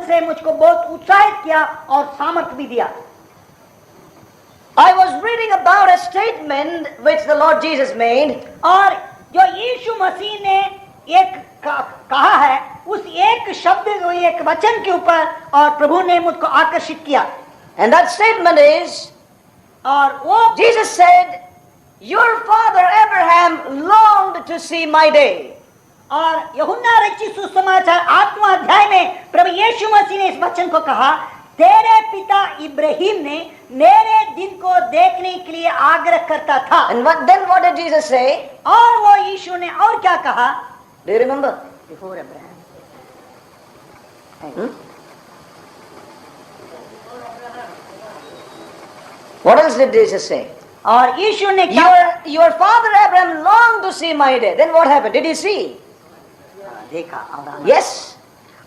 से मुझको बहुत उत्साहित किया और सामर्थ्य भी दिया। I was reading about a statement which the Lord Jesus made. और जो यीशु मसीह ने एक कहा है, उस एक शब्द एक वचन के ऊपर और प्रभु ने मुझको आकर्षित किया। And that statement is, और वो Jesus said, your father Abraham longed to see my day. और यूहन्ना रचित सुसमाचार 8वां अध्याय में प्रभु यीशु मसीह ने इस वचन को कहा, तेरे पिता इब्राहिम ने मेरे दिन को देखने के लिए आग्रह करता था। And then what did Jesus say? और वो यीशु ने और क्या कहा? Do you remember? Before Abraham. What else did Jesus say? और यीशु ने क्या? Your father Abraham longed to see my day. Then what happened? Did he see? देखा। Yes.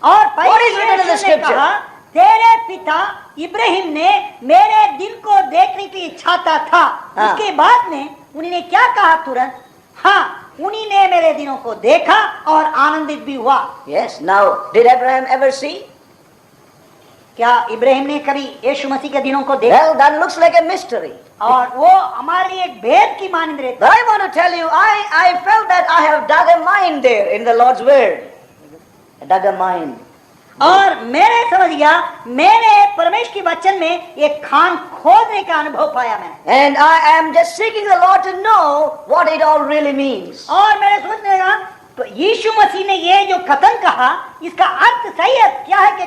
और What is written in the यीशु ने scripture? कहा, तेरे पिता इब्राहिम ने मेरे दिन को देखने की इच्छा था। हाँ। उसके बाद में उन्होंने क्या कहा तुरंत? हाँ, उन्हीं ने मेरे दिनों को देखा और आनंदित भी हुआ। Yes. Now, did Abraham ever see? क्या इब्राहिम ने कभी यीशु मसीह के दिनों को देखा? Well, that looks like a mystery. और वो हमारे लिए एक भेद की मानद रहती। But I want to tell you, I felt that I have dug a mine there in the Lord's word. I dug a mine. और मैंने समझ गया, मैंने परमेश्वर के वचन में एक खान खोदने का अनुभव पाया मैंने। And I am just seeking the Lord to know what it all really means. और मैंने सोचने लगा, तो यीशु मसीह ने ये जो कथन कहा, इसका अर्थ सही है क्या है कि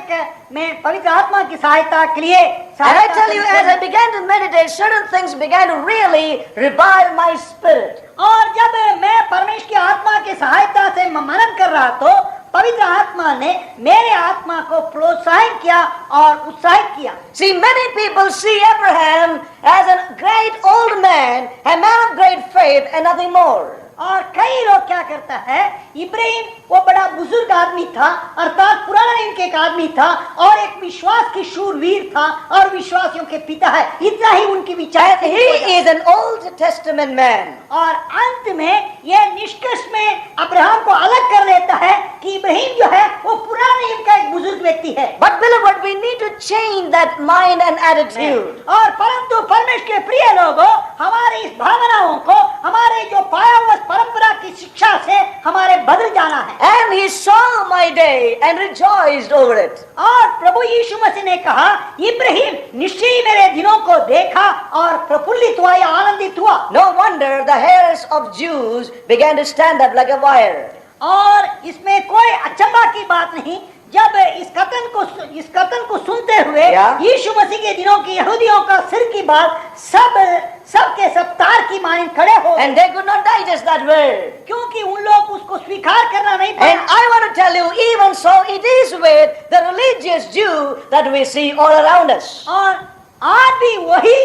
मैं पवित्र आत्मा की सहायता के लिए। And I tell you, as I began to meditate, certain things began to really revive my spirit. और जब मैं परमेश्वर की आत्मा की सहायता से मनन कर रहा तो पवित्र आत्मा ने मेरे आत्मा को प्रोत्साहित किया और उत्साहित किया। See, many people see Abraham as a great old man, a man of great faith and nothing more. और कई लोग क्या करता है, इब्राहिम वो बड़ा बुजुर्ग आदमी था, अर्थात पुराना नियम के एक आदमी था और एक विश्वास की शूरवीर था और विश्वासियों के पिता है, इतना ही उनकी विचार। He is an Old Testament man. और अंत में ये निष्कर्ष में अब्राहम को अलग कर देता है कि इब्राहिम जो है वो पुराने नियम का एक बुजुर्ग व्यक्ति है। But beloved, we need to change that mind and attitude. और परंतु परमेश्वर के प्रिय लोगों, हमारे इस भावनाओं को हमारे जो पाया हुआ परंपरा की शिक्षा से हमारे बदल जाना है। And he saw my day and rejoiced over it. और प्रभु यीशु मसीह ने कहा, इब्राहिम निश्चय मेरे दिनों को देखा और प्रफुल्लित हुआ या आनंदित हुआ। No wonder the hairs of Jews began to stand up like a wire. और इसमें कोई अचंभा की बात नहीं, जब इस कथन को सुनते हुए यीशु मसीह के दिनों की यहूदियों का सिर की बात सबके सब तार की माने खड़े हो। And they could not digest that word. क्योंकि उन लोग उसको स्वीकार करना नहीं पाए। And I want to tell you, even so, it is with the religious Jew that we see all around us. और आज भी वही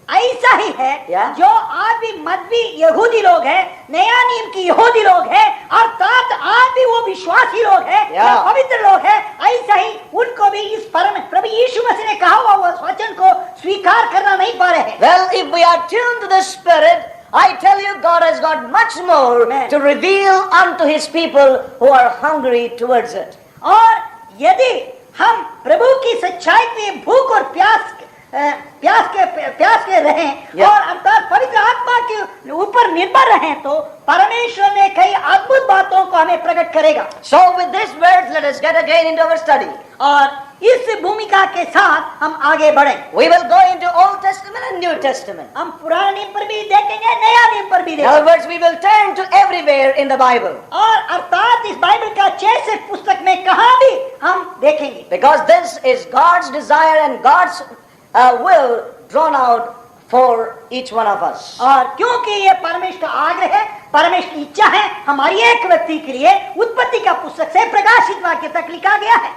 ऐसा ही है, जो आज भी मजहबी यहूदी लोग हैं, नया नियम की यहूदी लोग हैं, अर्थात आज भी वो विश्वासी लोग हैं, पवित्र लोग हैं, ऐसा ही उनको भी इस प्रभु यीशु मसीह ने कहा हुआ वचन को स्वीकार करना नहीं पा रहे। Well, if we are tuned to the Spirit, I tell you, God has got much more to reveal unto His people who are hungry towards it. और यदि हम प्रभु की सच्चाई में भूख और प्यास के रहें और अर्थात पवित्र आत्मा के ऊपर निर्भर रहें, तो परमेश्वर ने कई अद्भुत बातों को हमें प्रकट करेगा। So with this words, let us get again into our study. और इस भूमिका के साथ हम आगे बढ़ें। We will go into Old Testament and New Testament. हम पुराने नियम पर भी देखेंगे, नया नियम पर भी In देखेंगे। other words, we will turn to everywhere in the Bible. और अर्थात इस बाइबल का 6 पुस्तक में कहाँ भी हम देखेंगे। Because this is God's desire and God's will drawn out for each one of us. और क्योंकि ये परमेश्वर का आग्रह है, परमेश्वर की इच्छा है, हमारी एक व्यक्ति के लिए उत्पत्ति का पुस्तक से प्रकाशित वाक्य तक लिखा गया है।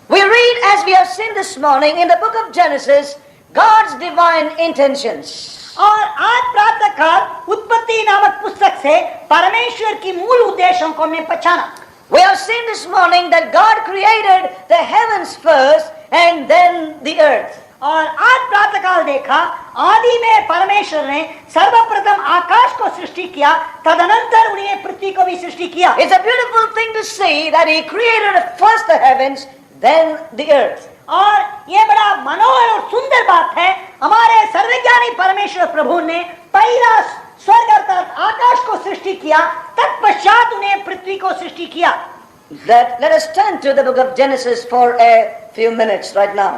We read, as we have seen this morning in the book of Genesis, God's divine intentions. और आज प्रातः काल उत्पत्ति नामक पुस्तक से परमेश्वर की मूल उद्देश्यों को हमने पहचाना। We have seen this morning that God created the heavens first and then the earth. और आज प्रातः काल देखा, आदि में परमेश्वर ने सर्वप्रथम आकाश को सृष्टि किया, तदनंतर उन्हें पृथ्वी को भी सृष्टि किया। It's a beautiful thing to see that He created first the heavens, then the earth. और ये बड़ा मनोहर और सुंदर बात है, हमारे सर्वज्ञानी परमेश्वर प्रभु ने पहला स्वर्ग अर्थात आकाश को सृष्टि किया, तत्पश्चात उन्हें पृथ्वी को सृष्टि किया। Let us turn to the book of Genesis for a few minutes right now.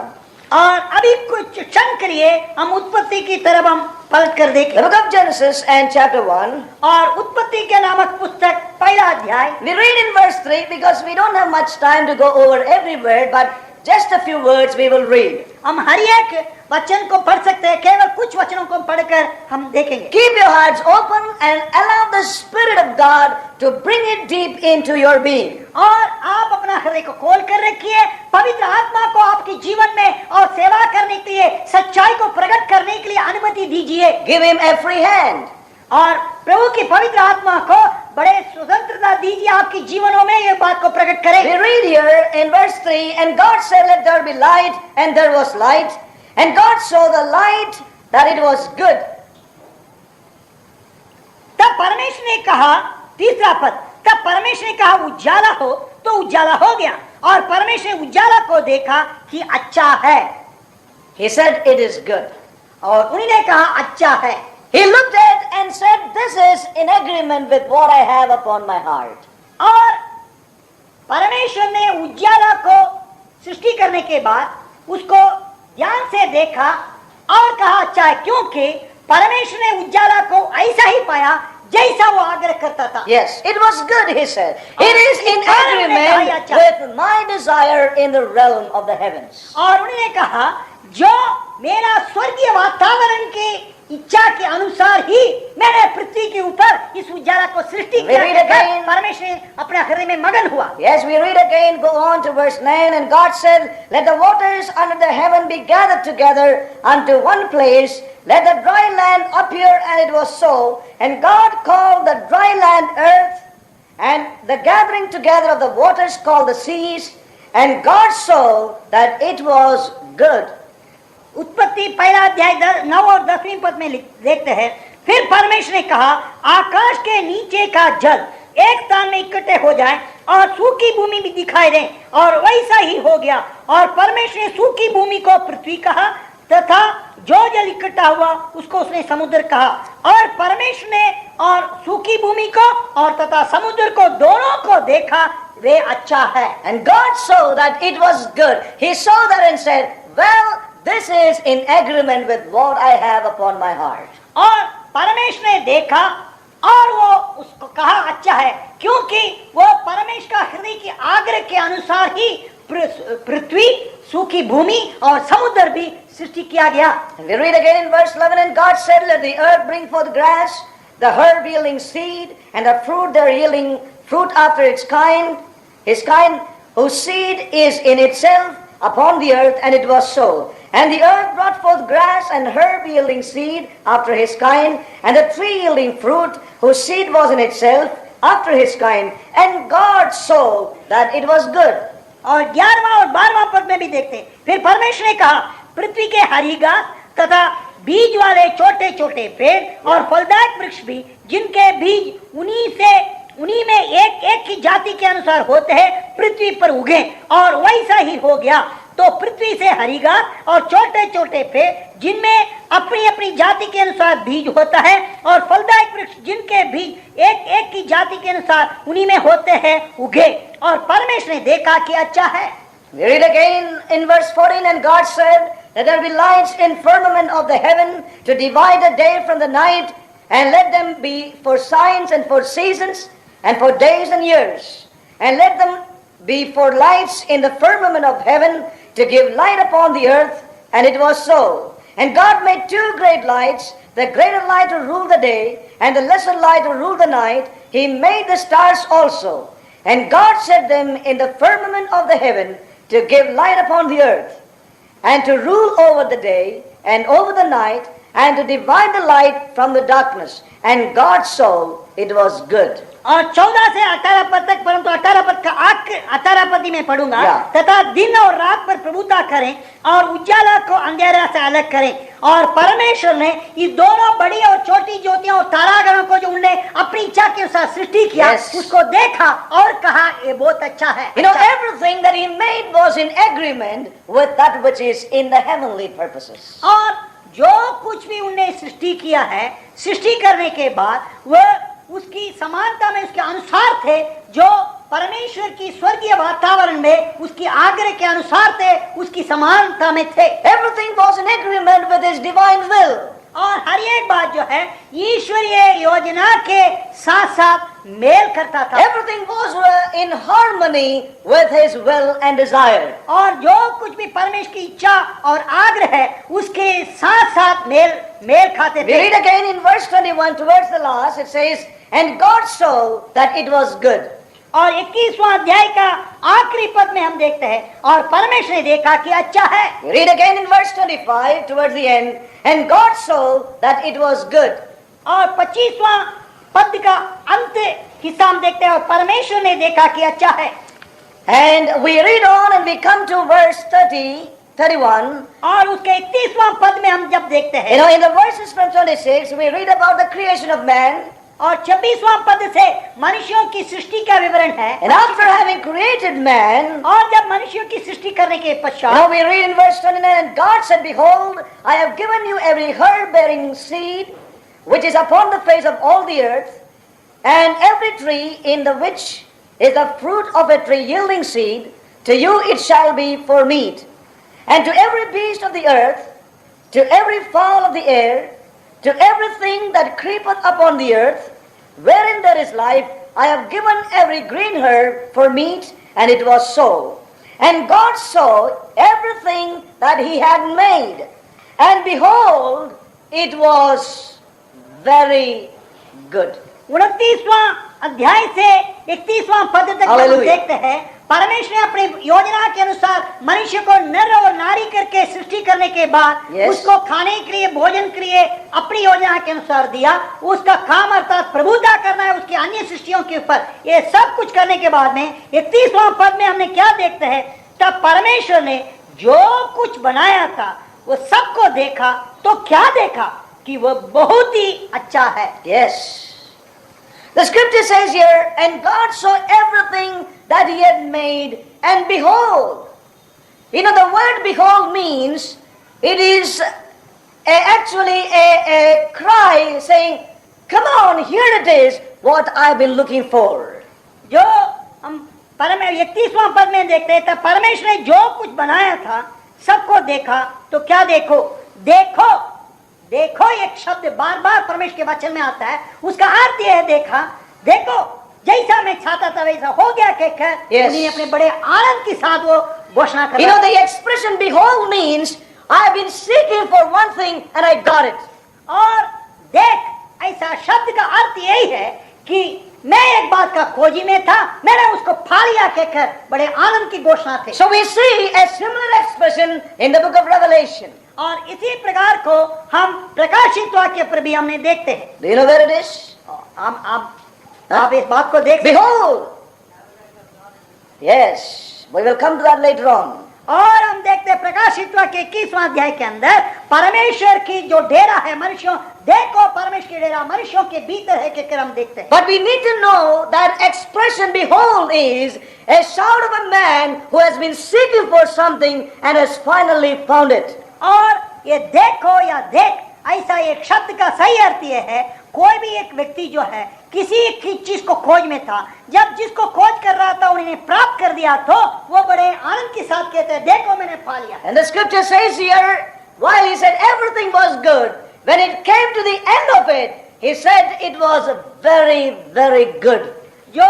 और अभी कुछ क्षण के लिए हम उत्पत्ति की तरफ हम पलट कर देखें। The book of Genesis and chapter 1. और उत्पत्ति के नामक पुस्तक पहला अध्याय। We read in verse 3 because we don't have much time to go over every word, but just a few words we will read. हम हर एक वचन को पढ़ सकते हैं, केवल कुछ वचनों को पढ़कर हम देखेंगे। Keep your hearts open and allow the Spirit of God to bring it deep into your being. और आप अपना हृदय को खोल कर रखिए, पवित्र आत्मा को आपके जीवन में और सेवा करने के लिए, सच्चाई को प्रकट करने के लिए अनुमति दीजिए। Give him a free hand. और प्रभु की पवित्र आत्मा को बड़े स्वतंत्रता दीजिए, आपके जीवनों में ये बात को प्रकट करें। We read here in verse 3, and God said, let there be light, and there was light. And God saw the light that it was good. तब परमेश्वर ने कहा, तीसरा पद, तब परमेश्वर ने कहा उजाला हो, तो उजाला हो गया, और परमेश्वर ने उजाला को देखा कि अच्छा है। He said it is good. और उन्होंने कहा अच्छा है। He looked at and said, this is in agreement with what I have upon my heart. और परमेश्वर ने उजाला को सृष्टि करने के बाद उसको ध्यान से देखा और कहा अच्छा है, क्योंकि परमेश्वर ने उजाला को ऐसा ही पाया जैसा वो आग्रह करता था। Yes, it was good, he said. It is in agreement with my desire in the realm of the heavens. और उन्होंने कहा जो मेरा स्वर्गीय वातावरण के इच्छा के अनुसार ही मैंने पृथ्वी के ऊपर इस उजाला को सृष्टि किया। परमेश्वर अपने हृदय में मगन हुआ। Yes, we read again, go on to verse 9, and God said, let the waters under the heaven be gathered together unto one place, let the dry land appear, and it was so. And God called the dry land earth, and the gathering together of the waters called the seas, and God saw that it was good. उत्पत्ति पहला अध्याय 9 और 10 पद में देखते हैं, फिर परमेश्वर ने कहा आकाश के नीचे का जल एक स्थान में इकट्ठे हो जाए और सूखी भूमि भी दिखाई दे, और वैसा ही हो गया। और परमेश्वर ने सूखी भूमि को पृथ्वी कहा तथा जो जल इकट्ठा हुआ उसको उसने समुद्र कहा। और परमेश्वर ने और सूखी भूमि को और तथा समुद्र को दोनों को देखा, वे अच्छा है। And God saw that it was good. He saw that and said, well, this is in agreement with what I have upon my heart. और परमेश्वर ने देखा और वो उसको कहा अच्छा है, क्योंकि वो परमेश्वर का हृदय के आग्रह के अनुसार ही पृथ्वी, सूखी भूमि और समुद्र भी सृष्टि किया गया। And we read again in verse 11, and God said, let the earth bring forth grass, the herb yielding seed, and the fruit there yielding fruit after its kind, his kind, whose seed is in itself upon the earth, and it was so. And the earth brought forth grass and herb yielding seed after his kind, and the tree yielding fruit, whose seed was in itself after his kind. And God saw that it was good. और 11वां और 12वां पद में भी देखते हैं, फिर परमेश्वर ने कहा पृथ्वी के हरी घास तथा बीज वाले छोटे छोटे पेड़ और फलदायक वृक्ष भी, जिनके बीज उन्हीं में एक एक की जाति के अनुसार होते हैं, पृथ्वी पर उगे, और वैसा ही हो गया। तो पृथ्वी से हरी घास और छोटे छोटे पेड़ जिनमें अपनी अपनी जाति के अनुसार बीज होता है, और फलदायक वृक्ष जिनके बीज एक एक की जाति के अनुसार उन्हीं में होते हैं, उगे। और परमेश्वर ने देखा कि अच्छा है। We read again in verse 14, and God said, let there be lights in firmament of the heaven to divide the day from the night, and let them be for signs and for seasons and for days and years, and let them be for lights in the firmament of heaven to give light upon the earth. And it was so. And God made two great lights, the greater light to rule the day, and the lesser light to rule the night. He made the stars also. And God set them in the firmament of the heaven to give light upon the earth, and to rule over the day and over the night, and to divide the light from the darkness. And God saw it was good. और 14 से 18 पद तक, परंतु 18 पद का 18 पद में पढ़ूंगा, तथा दिन और रात पर प्रभुता करें और उजाला को अंधेरा से अलग करें। और परमेश्वर ने ये दोनों बड़ी और छोटी ज्योतियां और तारागणों को जो उन्होंने अपनी इच्छा के अनुसार सृष्टि किया, उसको देखा और कहा ये बहुत अच्छा है। You know, everything that he made was in agreement with that which is in the heavenly purposes. और जो कुछ भी उन्होंने सृष्टि किया है, सृष्टि करने के बाद वह उसकी समानता में, उसके अनुसार थे, जो परमेश्वर की स्वर्गीय वातावरण में उसकी आग्रह के अनुसार थे, उसकी समानता में थे। Everything was in agreement with his divine will. और हर एक बात जो है ईश्वरीय योजना के साथ साथ मेल करता था। Everything was in harmony with his will and desire. और जो कुछ भी परमेश्वर की इच्छा और आग्रह है उसके साथ साथ मेल खाते थे। We read again in verse 21 towards the last, it says, and God saw that it was good. और 21वां अध्याय का आखिरी पद में हम देखते हैं और परमेश्वर ने देखा कि अच्छा है। We read again in verse 25 towards the end, and God saw that it was good. और 25वां पद का अंत हिस्सा हम देखते हैं और परमेश्वर ने देखा कि अच्छा है। And we read on and we come to verse 31. और उसके 31वां पद में हम जब देखते हैं, You know, in the verses from 26 we read about the creation of man. और 26वां पद से मनुष्यों की सृष्टि का विवरण है। And after having created man, और जब मनुष्यों की सृष्टि करने के पश्चात, now we read in verse 29, and God said, behold, I have given you every herb bearing seed which is upon the face of all the earth, and every tree in the which is the fruit of a tree yielding seed, to you it shall be for meat. And to every beast of the earth, to every fowl of the air, to everything that creepeth upon the earth, wherein there is life, I have given every green herb for meat, and it was so. And God saw everything that he had made, and behold, it was very good. 29वां अध्याय से 31वां पद तक हम देखते हैं परमेश्वर ने अपनी योजना के अनुसार मनुष्य को नर और नारी करके सृष्टि करने के बाद उसको खाने के लिए, भोजन के लिए अपनी योजना के अनुसार दिया। उसका काम अर्थात प्रभुता करना है उसकी अन्य सृष्टियों के ऊपर। ये सब कुछ करने के बाद में 31वां पद में हमने क्या देखते हैं, तब परमेश्वर ने जो कुछ बनाया था वो सबको देखा, तो क्या देखा कि वो बहुत ही अच्छा है। Yes. The scripture says here, and God saw everything that he had made, and behold. You know, the word behold means, it is actually a cry saying, come on, here it is, what I've been looking for. जो हम 31वां पद में देखते हैं, तब परमेश्वर ने जो कुछ बनाया था सबको देखा, तो क्या देखो, देखो देखो एक शब्द बार बार परमेश्वर के वचन में आता है। उसका अर्थ यह है देखा, देखो जैसा मैं चाहता था वैसा हो गया कहकर उन्होंने अपने बड़े आनंद के साथ वो घोषणा कर। You know, the expression behold means I have been seeking for one thing and I got it. और देख ऐसा शब्द का अर्थ यही है कि मैं एक बात का खोजी में था, मैंने उसको पा लिया कहकर बड़े आनंद की घोषणा थी। So we see a similar expression in the book of Revelation. और इसी प्रकार को हम प्रकाशित वाक्य पर भी हमने देखते हैं। Do you know where it is? आप इस बात को देख। Behold. Yes, we will come to that later on. और हम देखते हैं प्रकाशित वाक्य 21वां अध्याय के अंदर परमेश्वर की जो डेरा है मनुष्यों, देखो परमेश्वर की डेरा मनुष्यों के भीतर है कहकर हम देखते हैं। But we need to know that expression behold is a shout of a man who has been seeking for something and has finally found it. और ये देखो या देख ऐसा एक शब्द का सही अर्थ ये है, कोई भी एक व्यक्ति जो है किसी एक चीज को खोज में था, जब जिसको खोज कर रहा था उन्हें प्राप्त कर दिया तो वो बड़े आनंद के साथ कहते हैं देखो मैंने पा लिया। And the scripture says here, while he said everything was good, when it came to the end of it, he said it was very, very good. जो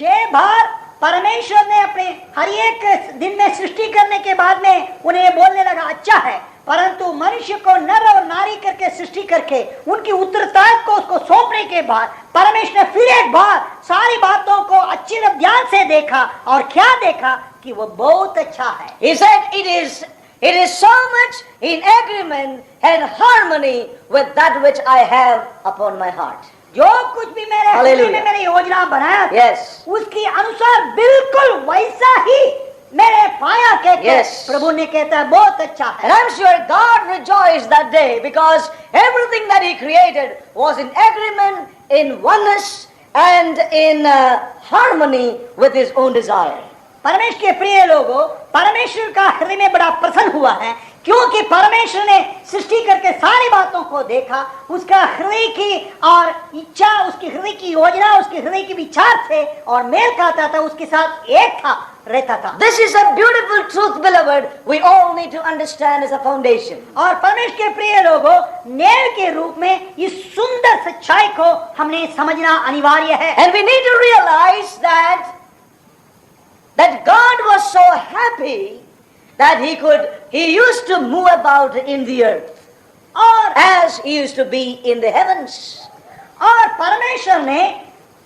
6 बार परमेश्वर ने अपने हर एक दिन में सृष्टि करने के बाद में उन्हें बोलने लगा अच्छा है, परंतु मनुष्य को नर और नारी करके सृष्टि करके उनकी उत्तरदायित्व को उसको सौंपने के बाद परमेश्वर ने फिर एक बार सारी बातों को अच्छी ध्यान से देखा और क्या देखा कि वो बहुत अच्छा है। He said it is It is so much in agreement and harmony with that which I have upon my heart. जो कुछ भी मेरे हृदय में Hallelujah. मैंने योजना बनाया था, Yes. उसके अनुसार बिल्कुल वैसा ही मैंने पाया कहकर Yes. प्रभु ने कहता है बहुत अच्छा And है। I'm sure God rejoiced that day because everything that He created was in agreement, in oneness, and in harmony with His own desire. परमेश्वर के प्रिय लोगों, परमेश्वर का हृदय में बड़ा प्रसन्न हुआ है क्योंकि परमेश्वर ने सृष्टि करके सारी बातों को देखा, उसका हृदय की और इच्छा, उसकी हृदय की योजना, उसके हृदय के विचार थे और मेल खाता था, उसके साथ एक था, रहता था। This is a beautiful truth, beloved. We all need to understand as a foundation. और परमेश्वर के प्रिय लोगों, नेल के रूप में इस सुंदर सच्चाई को हमने समझना अनिवार्य है। And we need to realize that God was so happy that He used to move about in the earth और as He used to be in the heavens. और परमेश्वर ने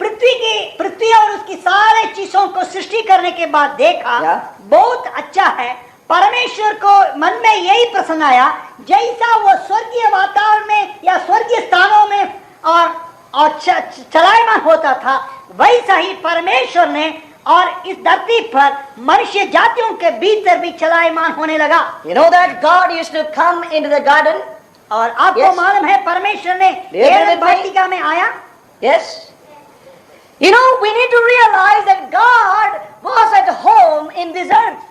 पृथ्वी और उसकी सारे चीजों को सृष्टि करने के बाद देखा, बहुत अच्छा है। परमेश्वर को मन में यही प्रसन्न आया, जैसा वो स्वर्गीय वातावरण में या स्वर्गीय स्थानों में और चलायमान होता था, वैसा ही परमेश्वर ने और इस धरती पर मनुष्य जातियों के भीतर भी चलायमान होने लगा। You know that God used to come into the garden? और आपको Yes. मालूम है परमेश्वर ने Yes, एडन वाटिका में आया। Yes. You know, we need to realize that God was at home in this earth.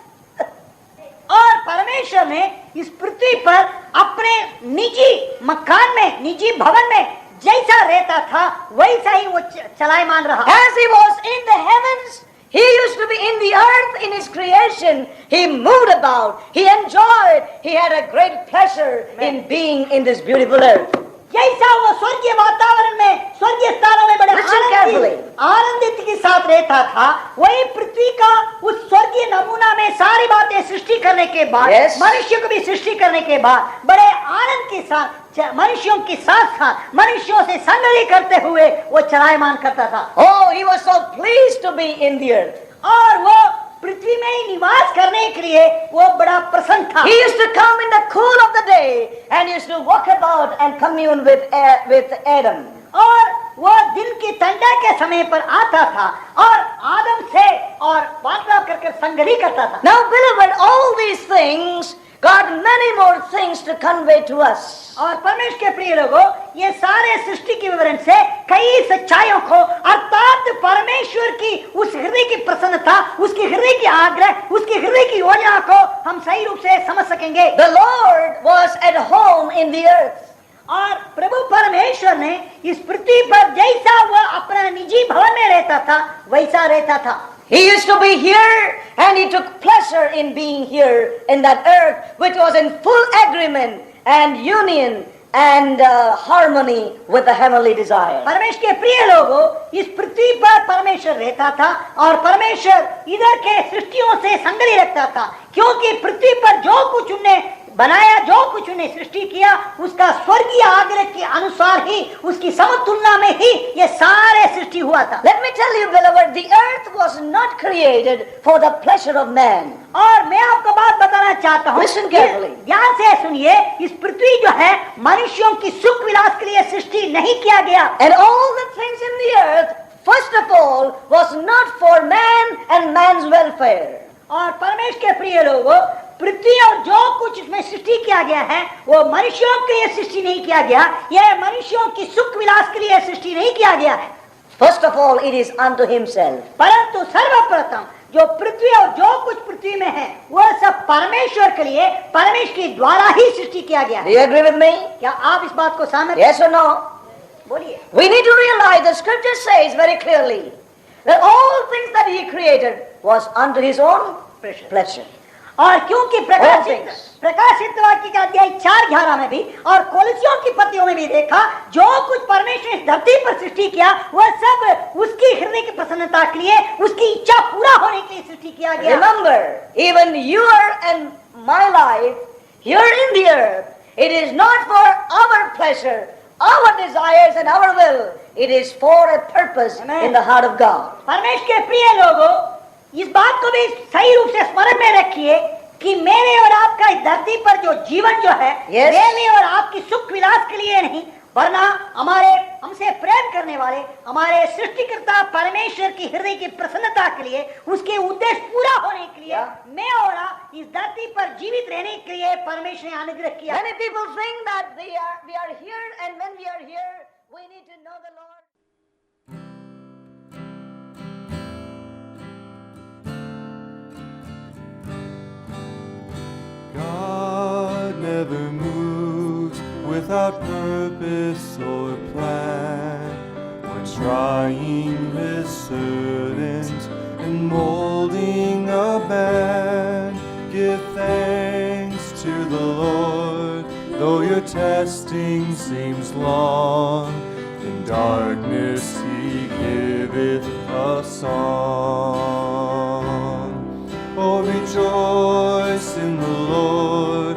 और परमेश्वर ने इस पृथ्वी पर अपने निजी मकान में, निजी भवन में जैसा रहता था, वैसा ही वो चलायमान रहा। As He was in the heavens, He used to be in the earth in His creation. He moved about. He enjoyed. He had a great pleasure in being in this beautiful earth. जैसा वो स्वर्गीय वातावरण में, स्वर्गीय स्थानों में बड़े Listen carefully. आनंदित के साथ रहता था, वही पृथ्वी का उस स्वर्गीय नमूना में सारी बातें सृष्टि करने के बाद, Yes. मनुष्य को भी सृष्टि करने के बाद बड़े आनंद के साथ मनुष्यों के साथ मनुष्यों से संगति करते हुए वो चलायमान करता था। Oh, He was so pleased to be in the earth. और वो पृथ्वी में ही निवास करने के लिए वो बड़ा प्रसन्न था। He used to come in the cool of the day and used to walk about and commune with Adam. और वो दिन की ठंडा के समय पर आता था और आदम से और वार्तालाप करके संगति करता था। Now, beloved, all these things got many more things to convey to us. और परमेश्वर के प्रिय लोगों, ये सारे सृष्टि के विवरण से कई सच्चाइयों को, अर्थात परमेश्वर की उस हृदय की प्रसन्नता, उसकी हृदय की आग्रह, उसकी हृदय की योजना को हम सही रूप से समझ सकेंगे। The Lord was at home in the earth. और प्रभु परमेश्वर ने इस पृथ्वी पर जैसा वह अपना निजी भवन में रहता था, वैसा रहता था। He used to be here and He took pleasure in being here in that earth which was in full agreement and union and harmony with the heavenly desire. परमेश्वर के प्रिय लोगों, इस पृथ्वी पर परमेश्वर रहता था और परमेश्वर इधर के सृष्टियों से संगति रखता था, क्योंकि पृथ्वी पर जो कुछ उन्हें बनाया, जो कुछ उन्हें सृष्टि किया, उसका स्वर्गीय आग्रह के अनुसार ही, उसकी समतुलना में ही ये सारे सृष्टि हुआ था। Let me tell you, beloved, the earth was not created for the pleasure of man. और मैं आपको बात बताना चाहता हूँ, Listen carefully. ध्यान से सुनिए, इस पृथ्वी जो है मनुष्यों की सुख विलास के लिए सृष्टि नहीं किया गया। And all the things in the earth, first of all, was not for man and man's welfare. और परमेश्वर के प्रिय लोगों, पृथ्वी और जो कुछ इसमें सृष्टि किया गया है, वो मनुष्यों के लिए सृष्टि नहीं किया गया, यह मनुष्यों की सुख विलास के लिए सृष्टि नहीं किया गया है। First of all, it is unto Himself. परंतु सर्वप्रथम जो पृथ्वी और जो कुछ पृथ्वी में है, वह सब परमेश्वर के लिए, परमेश्वर के द्वारा ही सृष्टि किया गया Do है। you agree with me? क्या आप इस बात को सहमत? Yes or no? बोलिए। We need to realize the scripture says very clearly that all things that He created was unto His own pleasure. और क्योंकि प्रकाशित वाक्य का अध्याय 4:11 में भी और कोलोसियों की पत्रियों में भी देखा, जो कुछ परमेश्वर इस धरती पर सृष्टि किया, वह सब उसकी हृदय की प्रसन्नता के लिए, उसकी इच्छा पूरा होने के लिए सृष्टि किया गया। Remember, even your and my life here in the earth, it is not for our pleasure, our desires and our will. It is for a purpose in the heart of God. परमेश्वर के प्रिय लोगों, इस बात को भी सही रूप से स्मरण में रखिए कि मेरे और आपका इस धरती पर जो जीवन जो है Yes. मेरे और आपकी सुख विलास के लिए नहीं, वरना हमसे प्रेम करने वाले हमारे सृष्टिकर्ता परमेश्वर की हृदय की प्रसन्नता के लिए, उसके उद्देश्य पूरा होने के लिए मैं और आप इस धरती पर जीवित रहने के लिए परमेश्वर ने अनुग्रह किया। Many people think that we are here, and when we are here, we need to know the Lord. God never moves without purpose or plan. When trying His servant and molding a man, give thanks to the Lord, though your testing seems long. In darkness He giveth a song. Oh, rejoice in the Lord,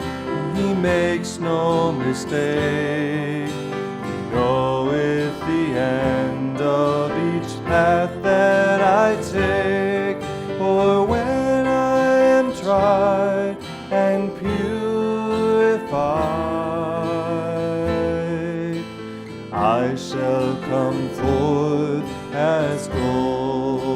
He makes no mistake. He knoweth the end of each path that I take. For when I am tried and purified, I shall come forth as gold.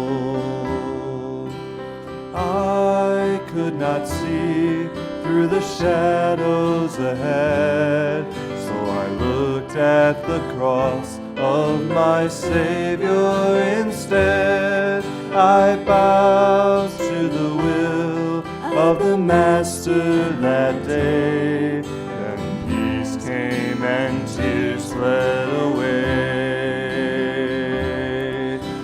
I could not see through the shadows ahead, so I looked at the cross of my Savior instead. I bowed to the will of the Master that day. Then peace came and tears fled away.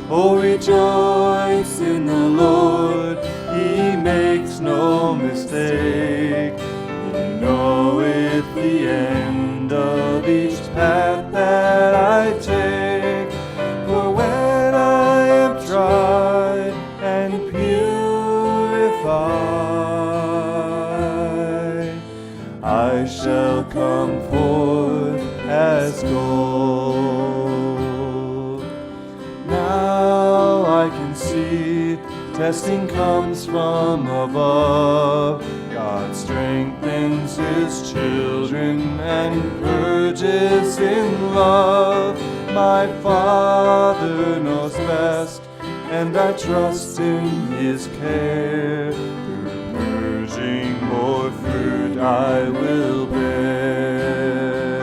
Oh, rejoice in the Lord, He makes no mistake. He knoweth the end of each path that I take. For when I am tried and purified, I shall come forth as gold. Now I can see testing comes from above. God strengthens His children and purges in love. My Father knows best, and I trust in His care. Through purging more fruit I will bear.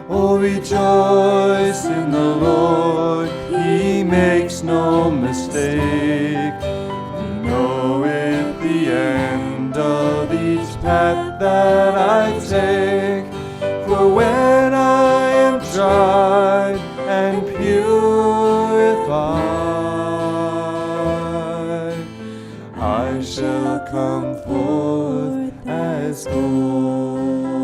Oh, rejoice in the Lord, He makes no mistake. He knoweth the end of each path that I take. For when I am tried and purified, I shall come forth as gold.